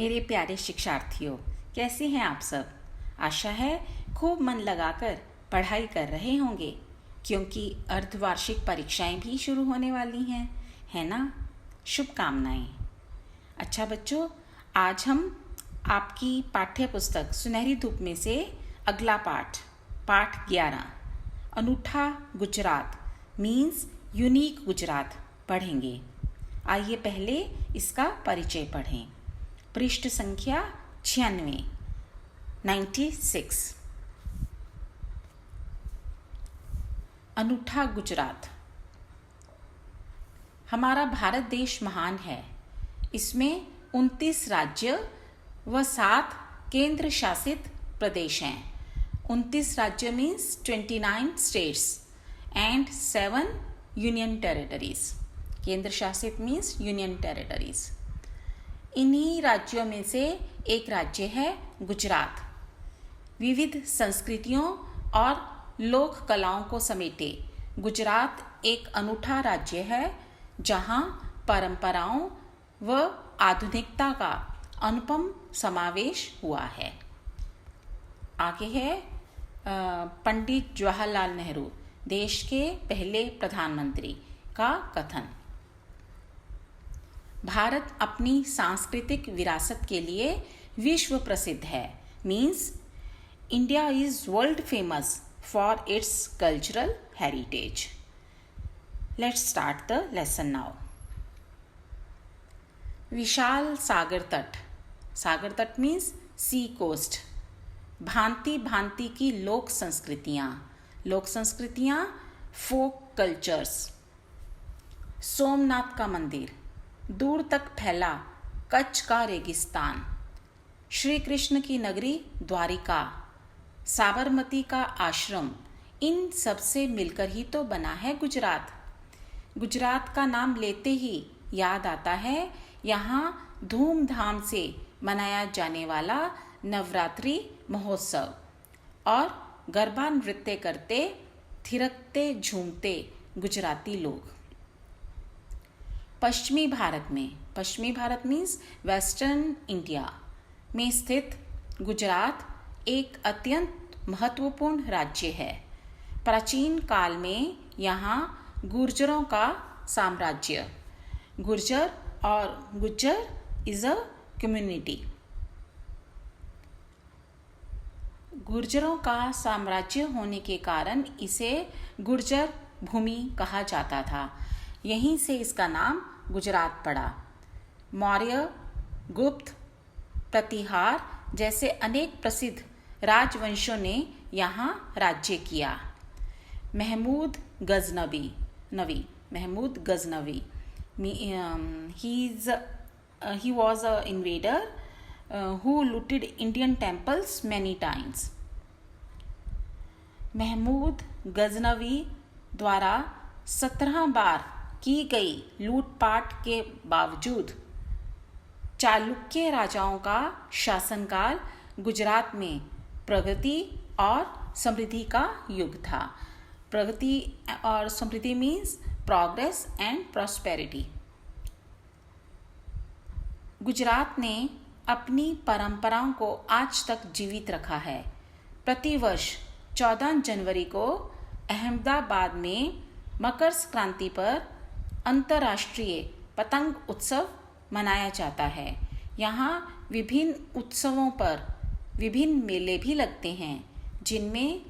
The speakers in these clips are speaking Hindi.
मेरे प्यारे शिक्षार्थियों, कैसे हैं आप सब। आशा है खूब मन लगाकर पढ़ाई कर रहे होंगे, क्योंकि अर्धवार्षिक परीक्षाएं भी शुरू होने वाली हैं, है ना। शुभकामनाएं। अच्छा बच्चों, आज हम आपकी पाठ्य पुस्तक सुनहरी धूप में से अगला पाठ 11 अनूठा गुजरात मीन्स यूनिक गुजरात पढ़ेंगे। आइए पहले इसका परिचय पढ़ें। पृष्ठ संख्या 96। अनूठा गुजरात। हमारा भारत देश महान है। इसमें 29 राज्य व 7 केंद्र शासित प्रदेश हैं। 29 राज्य means 29 states and 7 union territories. केंद्र शासित मीन्स यूनियन टेरिटरीज। इन्हीं राज्यों में से एक राज्य है गुजरात। विविध संस्कृतियों और लोक कलाओं को समेटे गुजरात एक अनूठा राज्य है, जहां परंपराओं व आधुनिकता का अनुपम समावेश हुआ है। आगे है पंडित जवाहरलाल नेहरू, देश के पहले प्रधानमंत्री, का कथन। भारत अपनी सांस्कृतिक विरासत के लिए विश्व प्रसिद्ध है। Means India is world famous for its cultural heritage. Let's start the lesson now. विशाल सागर तट। सागर तट मीन्स सी कोस्ट। भांति भांति की लोक संस्कृतियाँ फोक कल्चर्स। सोमनाथ का मंदिर, दूर तक फैला कच्छ का रेगिस्तान, श्री कृष्ण की नगरी द्वारिका, साबरमती का आश्रम, इन सब से मिलकर ही तो बना है गुजरात। गुजरात का नाम लेते ही याद आता है यहाँ धूमधाम से मनाया जाने वाला नवरात्रि महोत्सव और गरबा नृत्य करते थिरकते झूमते गुजराती लोग। पश्चिमी भारत मीन्स वेस्टर्न इंडिया में स्थित गुजरात एक अत्यंत महत्वपूर्ण राज्य है। प्राचीन काल में यहाँ गुर्जरों का साम्राज्य, गुर्जर इज अ कम्युनिटी, गुर्जरों का साम्राज्य होने के कारण इसे गुर्जर भूमि कहा जाता था। यहीं से इसका नाम गुजरात पड़ा। मौर्य, गुप्त, प्रतिहार जैसे अनेक प्रसिद्ध राजवंशों ने यहाँ राज्य किया। Mahmood Ghaznavi, he was an invader who looted Indian temples many times. Mahmood Ghaznavi द्वारा 17 बार की गई लूटपाट के बावजूद चालुक्य राजाओं का शासनकाल गुजरात में प्रगति और समृद्धि का युग था। प्रगति और समृद्धि means progress and prosperity. Gujarat ने अपनी परंपराओं को आज तक जीवित रखा है। प्रतिवर्ष 14 जनवरी को अहमदाबाद में मकर संक्रांति पर अंतर्राष्ट्रीय पतंग उत्सव मनाया जाता है। यहाँ विभिन्न उत्सवों पर विभिन्न मेले भी लगते हैं, जिनमें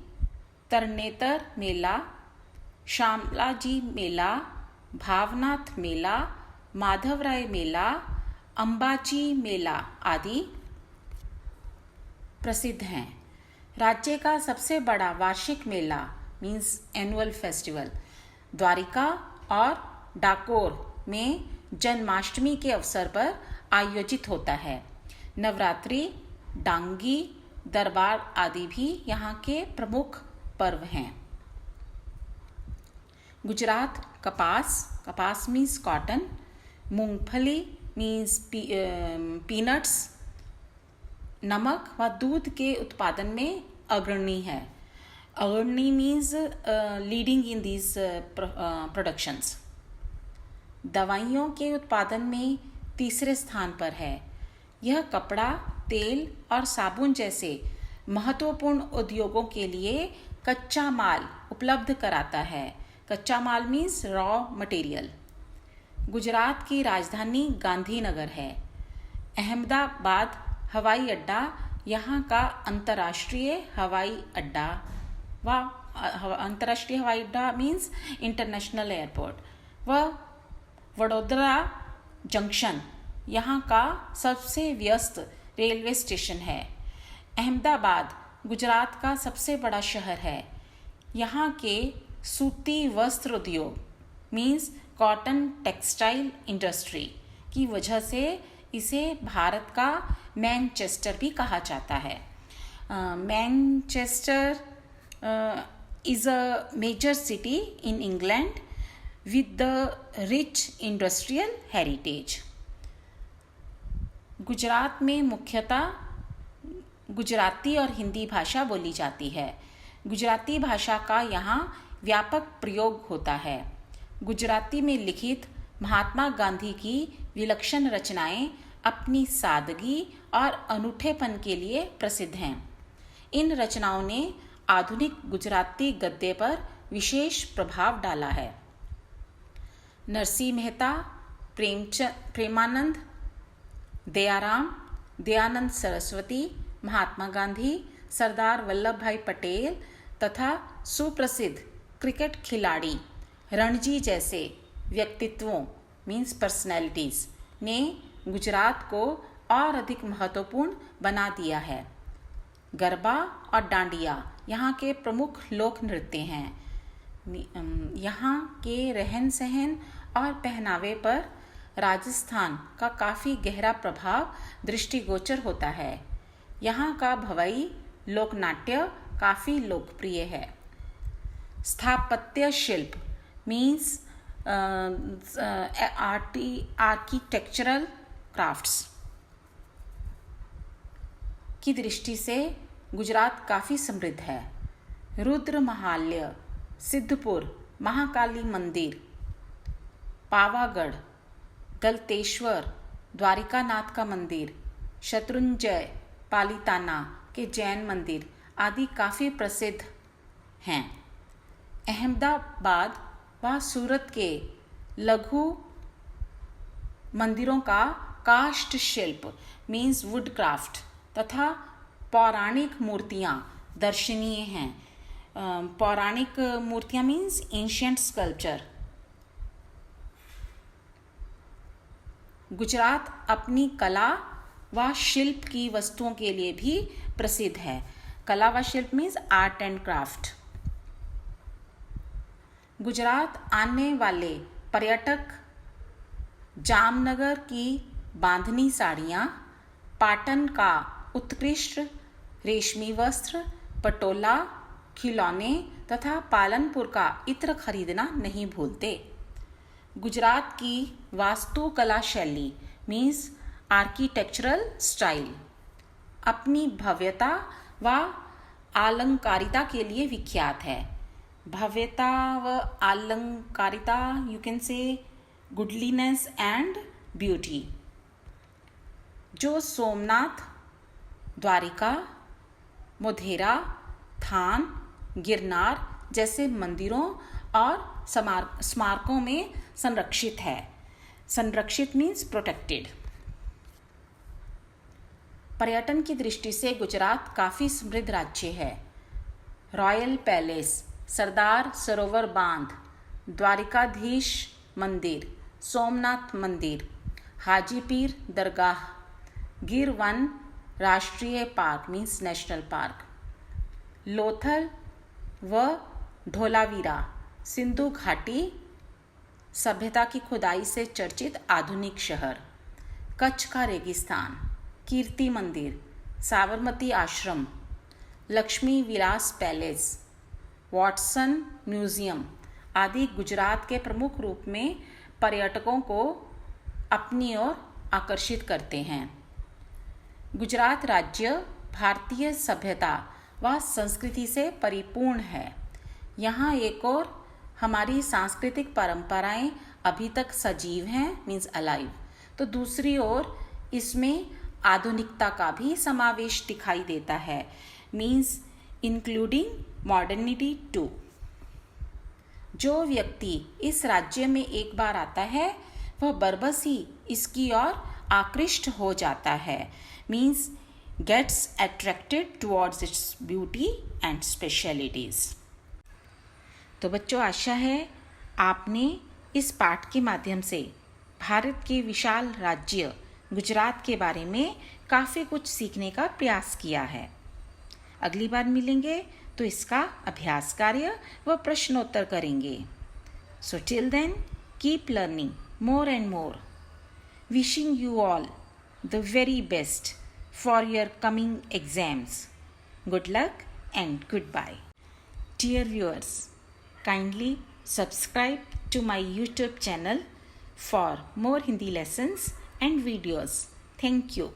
तरनेतर मेला, शामलाजी मेला, भावनाथ मेला, माधवराय मेला, अंबाजी मेला आदि प्रसिद्ध हैं। राज्य का सबसे बड़ा वार्षिक मेला मीन्स एनुअल फेस्टिवल द्वारिका और डाकोर में जन्माष्टमी के अवसर पर आयोजित होता है। नवरात्रि, डांगी, दरबार आदि भी यहाँ के प्रमुख पर्व हैं। गुजरात कपास मीन्स कॉटन, मूंगफली मीन्स पीनट्स, नमक व दूध के उत्पादन में अग्रणी है। अग्रणी means leading in these productions. दवाइयों के उत्पादन में तीसरे स्थान पर है। यह कपड़ा, तेल और साबुन जैसे महत्वपूर्ण उद्योगों के लिए कच्चा माल उपलब्ध कराता है। कच्चा माल मीन्स रॉ मटेरियल। गुजरात की राजधानी गांधीनगर है। अहमदाबाद हवाई अड्डा यहाँ का अंतर्राष्ट्रीय हवाई अड्डा मीन्स इंटरनेशनल एयरपोर्ट। व वडोदरा जंक्शन यहाँ का सबसे व्यस्त रेलवे स्टेशन है। अहमदाबाद गुजरात का सबसे बड़ा शहर है। यहाँ के सूती वस्त्र उद्योग मीन्स कॉटन टेक्सटाइल इंडस्ट्री की वजह से इसे भारत का मैनचेस्टर भी कहा जाता है। Manchester is a major city in England with the rich industrial heritage. Gujarat में मुख्यतः गुजराती और हिंदी भाषा बोली जाती है। गुजराती भाषा का यहाँ व्यापक प्रयोग होता है। गुजराती में लिखित महात्मा गांधी की विलक्षण रचनाएं अपनी सादगी और अनूठेपन के लिए प्रसिद्ध हैं। इन रचनाओं ने आधुनिक गुजराती गद्य पर विशेष प्रभाव डाला है। नरसिंह मेहता, प्रेमानंद, दयाराम, दयानंद सरस्वती, महात्मा गांधी, सरदार वल्लभ भाई पटेल तथा सुप्रसिद्ध क्रिकेट खिलाड़ी रणजी जैसे व्यक्तित्वों मीन्स पर्सनैलिटीज ने गुजरात को और अधिक महत्वपूर्ण बना दिया है। गरबा और डांडिया यहाँ के प्रमुख लोक नृत्य हैं। यहाँ के रहन सहन और पहनावे पर राजस्थान का काफ़ी गहरा प्रभाव दृष्टिगोचर होता है। यहाँ का भवई लोकनाट्य काफ़ी लोकप्रिय है। स्थापत्य शिल्प मीन्स आर्किटेक्चरल क्राफ्ट्स की दृष्टि से गुजरात काफ़ी समृद्ध है। रुद्र महालय, सिद्धपुर, महाकाली मंदिर, पावागढ़, गलतेश्वर, द्वारिकानाथ का मंदिर, शत्रुंजय, पालिताना के जैन मंदिर आदि काफ़ी प्रसिद्ध हैं। अहमदाबाद व सूरत के लघु मंदिरों का काष्ठ शिल्प मीन्स वुड क्राफ्ट तथा पौराणिक मूर्तियाँ दर्शनीय हैं। पौराणिक मूर्तियाँ मीन्स एंशिएंट स्कल्पचर। गुजरात अपनी कला व शिल्प की वस्तुओं के लिए भी प्रसिद्ध है। कला व शिल्प means art and craft. Gujarat आने वाले पर्यटक जामनगर की बांधनी साड़ियाँ, पाटन का उत्कृष्ट रेशमी वस्त्र, पटोला, खिलौने तथा पालनपुर का इत्र खरीदना नहीं भूलते। गुजरात की वास्तुकला शैली मीन्स आर्किटेक्चरल स्टाइल अपनी भव्यता व आलंकारिता के लिए विख्यात है। भव्यता व आलंकारिता you can say गुडलीनेस and beauty. जो सोमनाथ, द्वारिका, मोढेरा, थान, गिरनार जैसे मंदिरों और स्मारकों में संरक्षित है। संरक्षित मीन्स प्रोटेक्टेड। पर्यटन की दृष्टि से गुजरात काफ़ी समृद्ध राज्य है। रॉयल पैलेस, सरदार सरोवर बांध, द्वारिकाधीश मंदिर, सोमनाथ मंदिर, हाजी पीर दरगाह, गिर वन राष्ट्रीय park means national park, Lothal व धोलावीरा सिंधु घाटी सभ्यता की खुदाई से चर्चित आधुनिक शहर, कच्छ का रेगिस्तान, कीर्ति मंदिर, साबरमती आश्रम, Lakshmi Vilas palace, Watson museum आदि गुजरात के प्रमुख रूप में पर्यटकों को अपनी ओर आकर्षित करते हैं। गुजरात राज्य भारतीय सभ्यता व संस्कृति से परिपूर्ण है। यहाँ एक और हमारी सांस्कृतिक परंपराएं अभी तक सजीव हैं मीन्स अलाइव, तो दूसरी ओर इसमें आधुनिकता का भी समावेश दिखाई देता है, मीन्स इंक्लूडिंग मॉडर्निटी टू। जो व्यक्ति इस राज्य में एक बार आता है वह बरबस ही इसकी ओर आकृष्ट हो जाता है, means gets attracted towards its beauty and specialities. तो बच्चों, आशा है आपने इस पाठ के माध्यम से भारत के विशाल राज्य गुजरात के बारे में काफ़ी कुछ सीखने का प्रयास किया है। अगली बार मिलेंगे तो इसका अभ्यास कार्य व प्रश्नोत्तर करेंगे। So till then keep learning more and more. Wishing you all the very best for your coming exams. Good luck and goodbye. Dear viewers, kindly subscribe to my YouTube channel for more Hindi lessons and videos. Thank you.